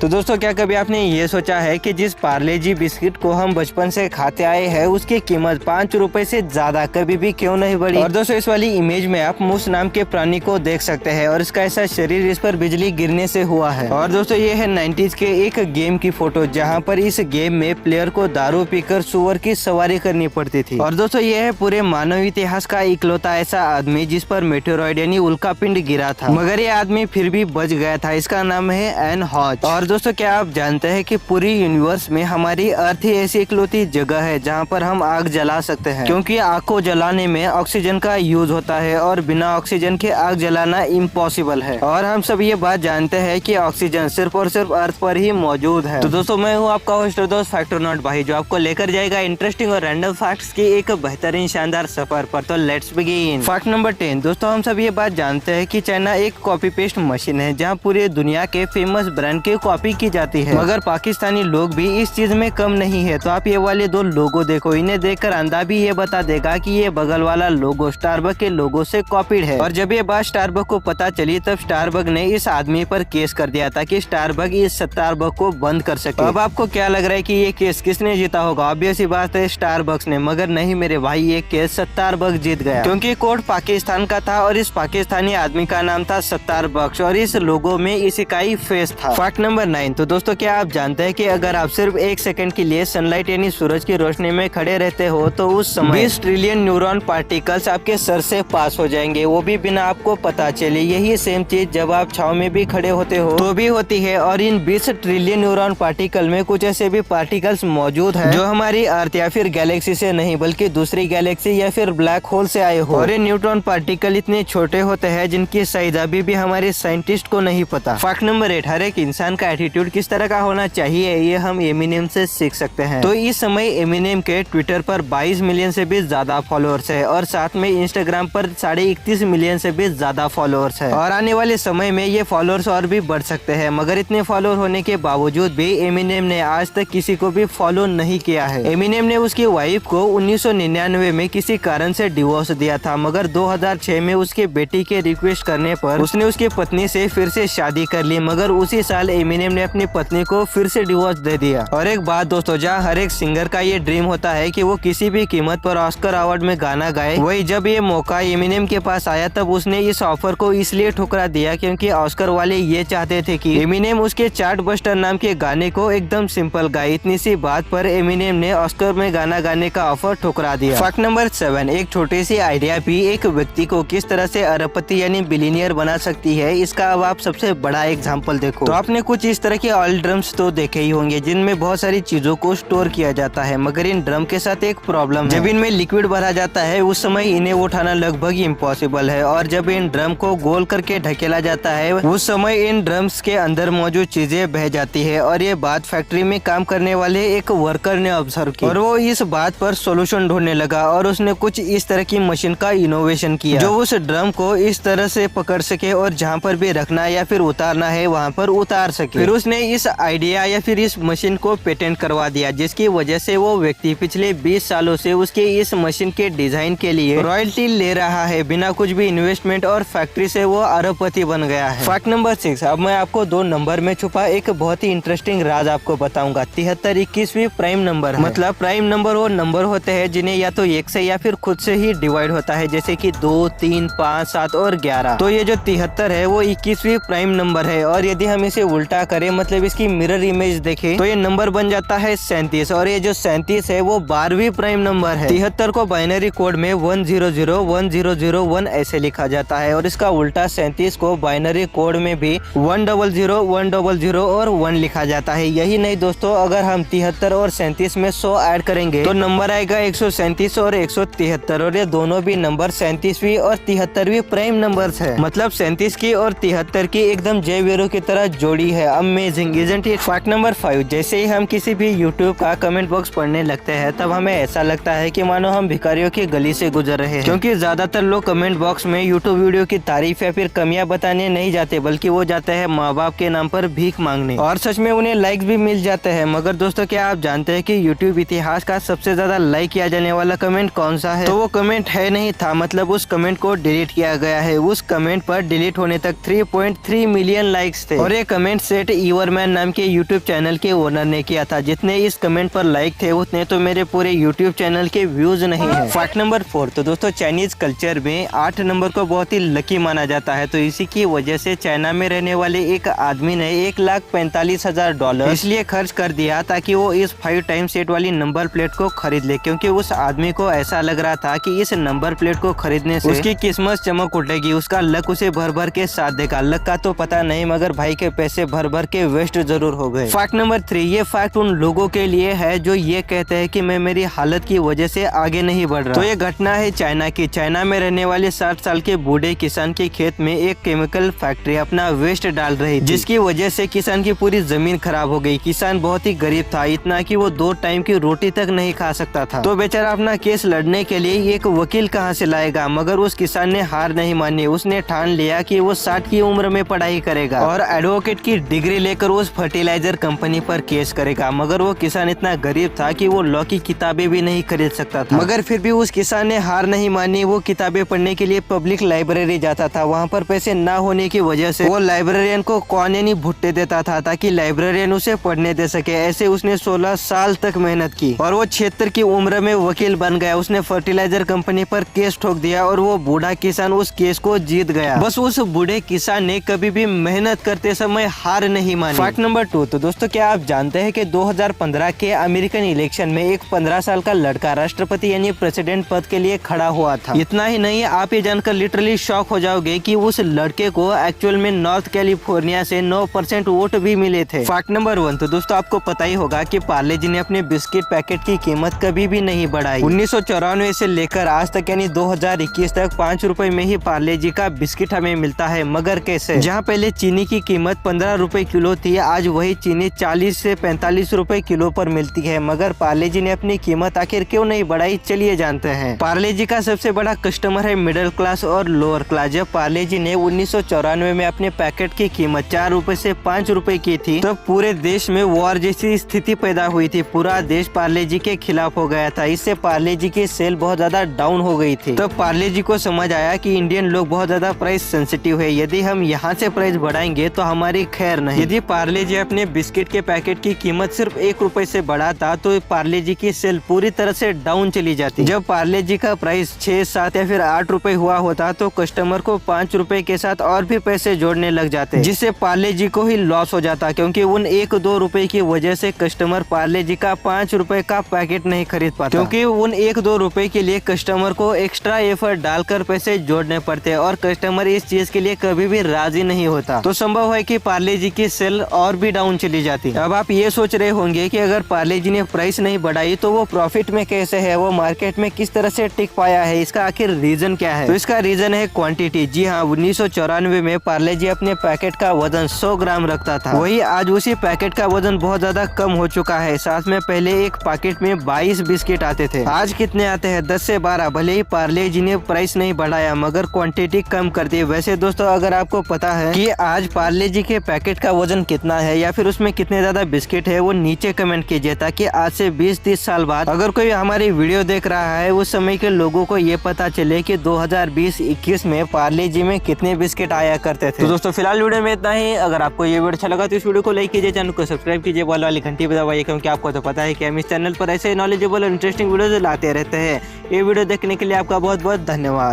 तो दोस्तों क्या कभी आपने ये सोचा है कि जिस पार्ले जी बिस्किट को हम बचपन से खाते आए हैं उसकी कीमत 5 रुपए से ज्यादा कभी भी क्यों नहीं बढ़ी। और दोस्तों इस वाली इमेज में आप मूस नाम के प्राणी को देख सकते हैं और इसका ऐसा शरीर इस पर बिजली गिरने से हुआ है। और दोस्तों ये है 90s के एक गेम की फोटो जहाँ पर इस गेम में प्लेयर को दारू पीकर सुअर की सवारी करनी पड़ती थी। और दोस्तों ये है पूरे मानव इतिहास का इकलौता ऐसा आदमी जिस पर मेटेरॉइड यानी उल्का पिंड गिरा था, मगर ये आदमी फिर भी बच गया था। इसका नाम है एन हॉज। और दोस्तों क्या आप जानते हैं कि पूरी यूनिवर्स में हमारी अर्थ ही ऐसी इकलौती जगह है जहाँ पर हम आग जला सकते हैं, क्योंकि आग को जलाने में ऑक्सीजन का यूज होता है और बिना ऑक्सीजन के आग जलाना इम्पॉसिबल है। और हम सब ये बात जानते हैं कि ऑक्सीजन सिर्फ और सिर्फ अर्थ पर ही मौजूद है। तो दोस्तों मैं हूँ आपका होस्ट दोस्त फैक्ट और नॉट भाई, जो आपको लेकर जाएगा इंटरेस्टिंग और रैंडम फैक्ट्स की एक बेहतरीन शानदार सफर पर। तो लेट्स बिगिन। Fact number 10। दोस्तों हम सब ये बात जानते हैं कि चाइना एक कॉपी पेस्ट मशीन है जहाँ पूरे दुनिया के फेमस ब्रांड की कॉपी की जाती है, मगर पाकिस्तानी लोग भी इस चीज में कम नहीं है। तो आप ये वाले दो लोगो देखो, इन्हें देखकर अंधा भी ये बता देगा कि ये बगल वाला लोगो स्टारबक के लोगो से कॉपीड है। और जब ये बात स्टारबक को पता चली तब स्टारबक ने इस आदमी पर केस कर दिया था कि स्टारबक इस स्टारबक को बंद कर सके। अब आपको क्या लग रहा है कि ये केस किसने जीता होगा? ऑब्वियस ही बात है स्टारबक्स ने, मगर नहीं मेरे भाई, ये केस स्टारबक जीत गया, क्योंकि कोर्ट पाकिस्तान का था और इस पाकिस्तानी आदमी का नाम था स्टारबक्स और इस लोगो में इसी का ही फेस था। Fact number 9। तो दोस्तों क्या आप जानते हैं कि अगर आप सिर्फ 1 सेकंड के लिए सनलाइट यानी सूरज की रोशनी में खड़े रहते हो तो उस समय 20 ट्रिलियन न्यूरॉन पार्टिकल्स आपके सर से पास हो जाएंगे, वो भी बिना आपको पता चले। यही सेम चीज जब आप छाव में भी खड़े होते हो तो भी होती है। और इन 20 ट्रिलियन न्यूरॉन पार्टिकल में कुछ ऐसे भी पार्टिकल्स मौजूद है जो हमारी अर्थ या फिर गैलेक्सी से नहीं बल्कि दूसरी गैलेक्सी या फिर ब्लैक होल से आए हो। और ये न्यूट्रॉन पार्टिकल इतने छोटे होते हैं जिनकी साइज अभी भी हमारे साइंटिस्ट को नहीं पता। Fact number 8। हर एक इंसान का एटीट्यूड किस तरह का होना चाहिए ये हम एमिनेम से सीख सकते हैं। तो इस समय एमिनेम के ट्विटर पर 22 मिलियन से भी ज्यादा फॉलोअर्स है और साथ में इंस्टाग्राम पर 31.5 मिलियन से भी ज्यादा फॉलोअर्स है। और आने वाले समय में ये फॉलोअर्स और भी बढ़ सकते हैं, मगर इतने फॉलोअर होने के बावजूद भी एमिनेम ने आज तक किसी को भी फॉलो नहीं किया है। एमिनेम ने उसकी वाइफ को 1999 में किसी कारण से डिवोर्स दिया था, मगर 2006 में उसके बेटी के रिक्वेस्ट करने पर उसने उसकी पत्नी से फिर से शादी कर ली, मगर उसी साल एमिनेम ने अपनी पत्नी को फिर से डिवोर्स दे दिया। और एक बात दोस्तों, जहाँ हर एक सिंगर का ये ड्रीम होता है कि वो किसी भी कीमत पर ऑस्कर अवार्ड में गाना गाए, वही जब ये मौका एमिनेम के पास आया तब उसने इस ऑफर को इसलिए ठुकरा दिया क्योंकि ऑस्कर वाले ये चाहते थे कि एमिनेम उसके चार्ट बस्टर नाम के गाने को एकदम सिंपल गाए। इतनी सी बात पर एमिनेम ने ऑस्कर में गाना गाने का ऑफर ठुकरा दिया। Fact number 7। एक छोटी सी आइडिया भी एक व्यक्ति को किस तरह से अरबपति यानी बिलियनियर बना सकती है, इसका अब आप सबसे बड़ा एग्जाम्पल देखो। तो आपने कुछ इस तरह के ऑयल ड्रम्स तो देखे ही होंगे जिनमें बहुत सारी चीजों को स्टोर किया जाता है, मगर इन ड्रम के साथ एक प्रॉब्लम है। जब इनमें लिक्विड भरा जाता है उस समय इन्हें उठाना लगभग इम्पॉसिबल है, और जब इन ड्रम को गोल करके ढकेला जाता है उस समय इन ड्रम्स के अंदर मौजूद चीजें बह जाती है। और ये बात फैक्ट्री में काम करने वाले एक वर्कर ने ऑब्जर्व की और वो इस बात पर सोल्यूशन ढूंढने लगा और उसने कुछ इस तरह की मशीन का इनोवेशन किया जो उस ड्रम को इस तरह से पकड़ सके और जहाँ पर भी रखना या फिर उतारना है वहाँ पर उतार सके। फिर उसने इस आइडिया या फिर इस मशीन को पेटेंट करवा दिया, जिसकी वजह से वो व्यक्ति पिछले 20 सालों से उसके इस मशीन के डिजाइन के लिए रॉयल्टी ले रहा है बिना कुछ भी इन्वेस्टमेंट, और फैक्ट्री से वो अरबपति बन गया है। Fact number 6। अब मैं आपको 2 नंबर में छुपा एक बहुत ही इंटरेस्टिंग राज आपको बताऊंगा। 73 21वीं प्राइम नंबर है। मतलब प्राइम नंबर वो नंबर होते हैं जिन्हें या तो 1 से या फिर खुद से ही डिवाइड होता है, जैसे कि 2, 3, 5, 7 और 11। तो ये जो 73 है वो 21वीं प्राइम नंबर है, और यदि हम इसे उल्टा करें मतलब इसकी मिरर इमेज देखें तो ये नंबर बन जाता है 37, और ये जो 37 है वो 12वीं प्राइम नंबर है। 73 को बाइनरी कोड में 1001001 ऐसे लिखा जाता है, और इसका उल्टा 37 को बाइनरी कोड में भी 10010 और 1 लिखा जाता है। यही नहीं दोस्तों, अगर हम 73 और 37 में 100 ऐड करेंगे तो नंबर आएगा 137 और 173, और ये दोनों भी नंबर 37वीं और 73वीं प्राइम नंबर्स है। मतलब 37 की और 73 की एकदम जय वीरों की तरह जोड़ी है। Amazing isn't it. Fact number 5। जैसे ही हम किसी भी यूट्यूब का कमेंट बॉक्स पढ़ने लगते हैं तब हमें ऐसा लगता है कि मानो हम भिखारियों की गली से गुजर रहे हैं, क्योंकि ज्यादातर लोग कमेंट बॉक्स में यूट्यूब वीडियो की तारीफ या फिर कमियां बताने नहीं जाते, बल्कि वो जाते हैं माँ बाप के नाम पर भीख मांगने, और सच में उन्हें लाइक्स भी मिल जाते हैं। मगर दोस्तों क्या आप जानते हैं कि यूट्यूब इतिहास का सबसे ज्यादा लाइक किया जाने वाला कमेंट कौन सा है? तो वो कमेंट है नहीं था, मतलब उस कमेंट को डिलीट किया गया है। उस कमेंट पर डिलीट होने तक 3.3 मिलियन लाइक्स थे, और ये कमेंट सेट क्रिएट ईवरमैन नाम के यूट्यूब चैनल के ओनर ने किया था। जितने इस कमेंट पर लाइक थे उतने तो मेरे पूरे यूट्यूब चैनल के व्यूज नहीं है। फैक्ट नंबर 4, तो दोस्तों चाइनीज कल्चर में 8 नंबर को बहुत ही लकी माना जाता है। तो इसी की वजह से चाइना में रहने वाले एक आदमी ने $1,45,000 इसलिए खर्च कर दिया ताकि वो इस 5 टाइम्स 8 वाली नंबर प्लेट को खरीद ले, क्योंकि उस आदमी को ऐसा लग रहा था कि इस नंबर प्लेट को खरीदने से उसकी किस्मत चमक उठेगी, उसका लक उसे भर भर के साथ देगा। लक का तो पता नहीं मगर भाई के पैसे भर भर के वेस्ट जरूर हो गए। फैक्ट नंबर 3, ये फैक्ट उन लोगों के लिए है जो ये कहते हैं कि मैं मेरी हालत की वजह से आगे नहीं बढ़ रहा। तो ये घटना है चाइना की। चाइना में रहने वाले 60 साल के बूढ़े किसान के खेत में एक केमिकल फैक्ट्री अपना वेस्ट डाल रही थी, जिसकी वजह से किसान की पूरी जमीन खराब हो गई। किसान बहुत ही गरीब था, इतना कि वो 2 टाइम की रोटी तक नहीं खा सकता था। तो बेचारा अपना केस लड़ने के लिए एक वकील कहाँ से लाएगा, मगर उस किसान ने हार नहीं मानी। उसने ठान लिया कि वो 60 की उम्र में पढ़ाई करेगा और एडवोकेट की डिग्री लेकर उस फर्टिलाइजर कंपनी पर केस करेगा। मगर वो किसान इतना गरीब था कि वो लॉ की किताबें भी नहीं खरीद सकता था, मगर फिर भी उस किसान ने हार नहीं मानी। वो किताबें पढ़ने के लिए पब्लिक लाइब्रेरी जाता था। वहाँ पर पैसे न होने की वजह से वो लाइब्रेरियन को कौने भुट्टे देता था ताकि लाइब्रेरियन उसे पढ़ने दे सके। ऐसे उसने 16 साल तक मेहनत की और वो 76 की उम्र में वकील बन गया। उसने फर्टिलाइजर कंपनी पर केस ठोक दिया और वो बूढ़ा किसान उस केस को जीत गया। बस उस बूढ़े किसान ने कभी भी मेहनत करते समय हार नहीं मानी। फैक्ट नंबर 2, तो दोस्तों क्या आप जानते हैं कि 2015 के अमेरिकन इलेक्शन में एक 15 साल का लड़का राष्ट्रपति यानी प्रेसिडेंट पद के लिए खड़ा हुआ था। इतना ही नहीं, आप ये जानकर लिटरली शॉक हो जाओगे कि उस लड़के को एक्चुअल में नॉर्थ कैलिफोर्निया से 9% वोट भी मिले थे। फैक्ट नंबर 1, तो दोस्तों आपको पता ही होगा कि पार्ले जी ने अपने बिस्किट पैकेट की कीमत कभी भी नहीं बढ़ाई। 1994 से लेकर आज तक यानी 2021 तक 5 रुपए में ही पार्ले जी का बिस्किट हमें मिलता है। मगर कैसे? जहाँ पहले चीनी की कीमत 15 रुपए किलो थी, आज वही चीनी 40 से 45 रुपए किलो पर मिलती है। मगर पार्ले जी ने अपनी कीमत आखिर क्यों नहीं बढ़ाई, चलिए जानते हैं। पार्ले जी का सबसे बड़ा कस्टमर है मिडिल क्लास और लोअर क्लास। जब पार्ले जी ने 1994 में अपने पैकेट की कीमत 4 रुपए से 5 रुपए की थी, तब पूरे देश में वॉर जैसी स्थिति पैदा हुई थी। पूरा देश पार्ले जी के खिलाफ हो गया था। इससे पार्ले जी की सेल बहुत ज्यादा डाउन हो गई थी। तब पार्ले जी को समझ आया कि इंडियन लोग बहुत ज्यादा प्राइस सेंसिटिव है, यदि हम यहाँ से प्राइस बढ़ाएंगे तो हमारी खैर नहीं। यदि पार्ले जी अपने बिस्किट के पैकेट की कीमत सिर्फ 1 रुपए से बढ़ाता तो पार्ले जी की सेल पूरी तरह से डाउन चली जाती। जब पार्ले जी का प्राइस 6, 7 या फिर 8 रुपए हुआ होता तो कस्टमर को 5 रुपए के साथ और भी पैसे जोड़ने लग जाते, जिससे पार्ले जी को ही लॉस हो जाता, क्योंकि उन 1-2 रुपए की वजह से कस्टमर पार्ले जी का 5 रुपए का पैकेट नहीं खरीद पाता, क्योंकि उन 1-2 रुपए के लिए कस्टमर को एक्स्ट्रा एफर्ट डालकर पैसे जोड़ने पड़ते और कस्टमर इस चीज के लिए कभी भी राजी नहीं होता। तो संभव है कि पार्ले जी की सेल और भी डाउन चली जाती। अब आप ये सोच रहे होंगे कि अगर पार्ले जी ने प्राइस नहीं बढ़ाई तो वो प्रॉफिट में कैसे है, वो मार्केट में किस तरह से टिक पाया है, इसका आखिर रीजन क्या है? तो इसका रीजन है क्वांटिटी। जी हाँ, 1994 में पार्ले जी अपने पैकेट का वजन 100 ग्राम रखता था, वही आज उसी पैकेट का वजन बहुत ज्यादा कम हो चुका है। साथ में पहले एक पैकेट में 22 बिस्किट आते थे, आज कितने आते हैं? 10 से 12। भले ही पार्ले जी ने प्राइस नहीं बढ़ाया मगर क्वांटिटी कम कर दी। वैसे दोस्तों अगर आपको पता है कि आज पार्ले जी के पैकेट का वजन कितना है या फिर उसमें कितने ज्यादा बिस्किट है, वो नीचे कमेंट कीजिए, ताकि आज से 20-30 साल बाद अगर कोई हमारी वीडियो देख रहा है उस समय के लोगों को ये पता चले कि 2020-21 में पार्ले जी में कितने बिस्किट आया करते थे। तो दोस्तों फिलहाल वीडियो में इतना ही। अगर आपको ये वीडियो अच्छा लगा तो इस वीडियो को लाइक कीजिए, चैनल को सब्सक्राइब कीजिए, बॉल वाली घंटी भी दबाइए, क्योंकि आपको तो पता है कि हम इस चैनल पर ऐसे नॉलेजेबल और इंटरेस्टिंग वीडियोज लाते रहते हैं। ये वीडियो देखने के लिए आपका बहुत बहुत धन्यवाद।